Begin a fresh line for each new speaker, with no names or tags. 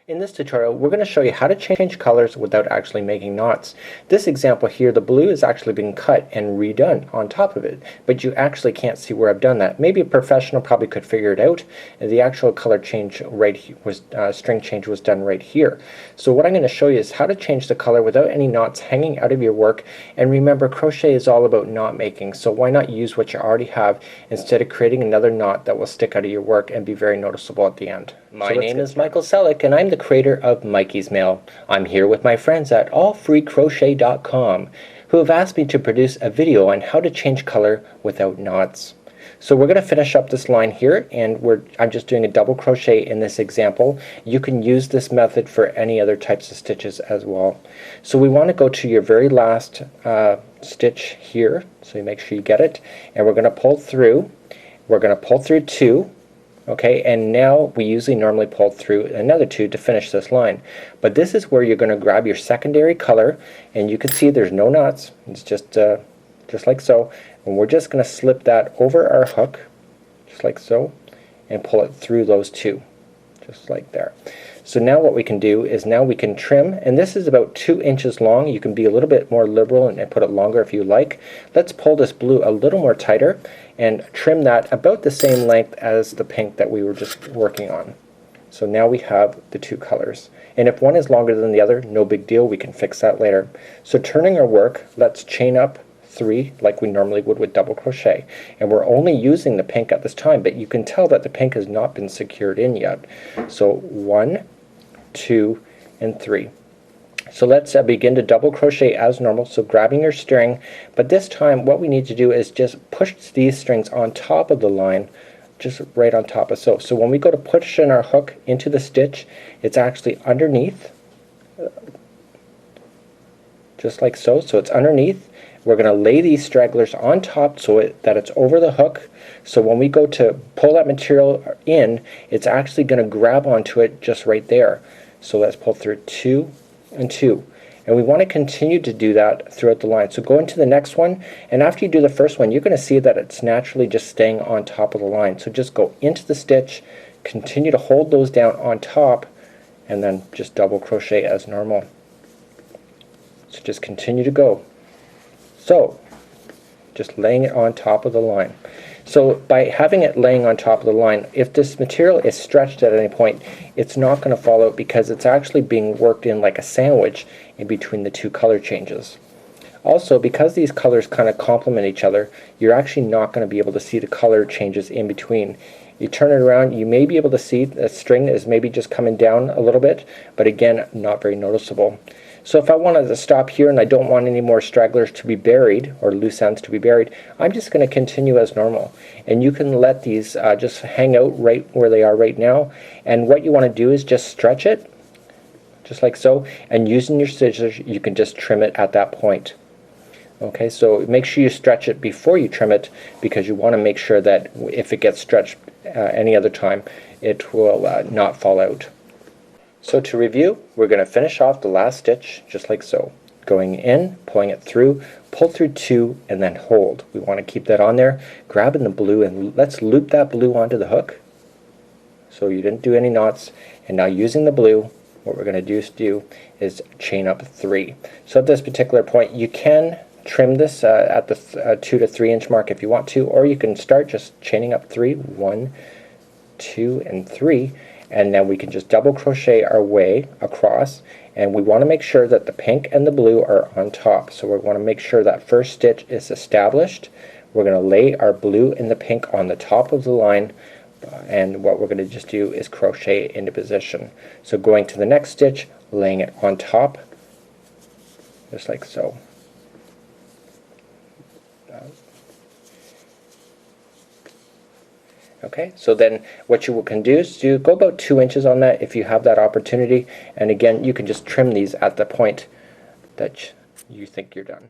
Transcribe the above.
In this tutorial, we're going to show you how to change colors without actually making knots. This example here, the blue is actually being cut and redone on top of it, but you actually can't see where I've done that. Maybe a professional probably could figure it out. The actual color change string change was done right here. So what I'm going to show you is how to change the color without any knots hanging out of your work. And remember, crochet is all about knot making, so why not use what you already have instead of creating another knot that will stick out of your work and be very noticeable at the end. My name is Michael Selleck, and I'm the creator of Mikey's Mail. I'm here with my friends at allfreecrochet.com who have asked me to produce a video on how to change color without knots. So we're going to finish up this line here, and I'm just doing a double crochet in this example. You can use this method for any other types of stitches as well. So we want to go to your very last stitch here, so you make sure you get it, and we're going to pull through. We're going to pull through 2. Okay, and now we usually normally pull through another 2 to finish this line. But this is where you're going to grab your secondary color, and you can see there's no knots. It's just like so. And we're just going to slip that over our hook, just like so, and pull it through those 2, just like there. So now what we can do is now we can trim, and this is about 2 inches long. You can be a little bit more liberal and put it longer if you like. Let's pull this blue a little more tighter and trim that about the same length as the pink that we were just working on. So now we have the 2 colors. And if one is longer than the other, no big deal, we can fix that later. So turning our work, let's chain up 3 like we normally would with double crochet, and we're only using the pink at this time, but you can tell that the pink has not been secured in yet. So 1, 2, and 3. So let's begin to double crochet as normal, so grabbing your string, but this time what we need to do is just push these strings on top of the line, just right on top of so. So when we go to push in our hook into the stitch, it's actually underneath, just like so. So it's underneath. We're going to lay these stragglers on top so that it's over the hook. So when we go to pull that material in, it's actually going to grab onto it just right there. So let's pull through 2 and 2. And we want to continue to do that throughout the line. So go into the next one, and after you do the first one, you're going to see that it's naturally just staying on top of the line. So just go into the stitch, continue to hold those down on top, and then just double crochet as normal. So just continue to go. So just laying it on top of the line. So by having it laying on top of the line, if this material is stretched at any point, it's not going to fall out because it's actually being worked in like a sandwich in between the 2 color changes. Also, because these colors kind of complement each other, you're actually not going to be able to see the color changes in between. You turn it around, you may be able to see the string is maybe just coming down a little bit, but again, not very noticeable. So if I wanted to stop here and I don't want any more stragglers to be buried, or loose ends to be buried, I'm just going to continue as normal. And you can let these just hang out right where they are right now. And what you want to do is just stretch it, just like so, and using your scissors you can just trim it at that point. Okay, so make sure you stretch it before you trim it, because you want to make sure that if it gets stretched any other time, it will not fall out. So to review, we're going to finish off the last stitch just like so. Going in, pulling it through, pull through 2, and then hold. We want to keep that on there. Grabbing the blue, and let's loop that blue onto the hook. So you didn't do any knots. And now using the blue, what we're going to do is chain up 3. So at this particular point, you can trim this at the 2 to 3 inch mark if you want to, or you can start just chaining up 3. 1, 2, and 3. And then we can just double crochet our way across, and we want to make sure that the pink and the blue are on top. So we want to make sure that first stitch is established. We're going to lay our blue and the pink on the top of the line, and what we're going to just do is crochet into position. So going to the next stitch, laying it on top, just like so. Okay, so then what you can do is go about 2 inches on that if you have that opportunity, and again you can just trim these at the point that you think you're done.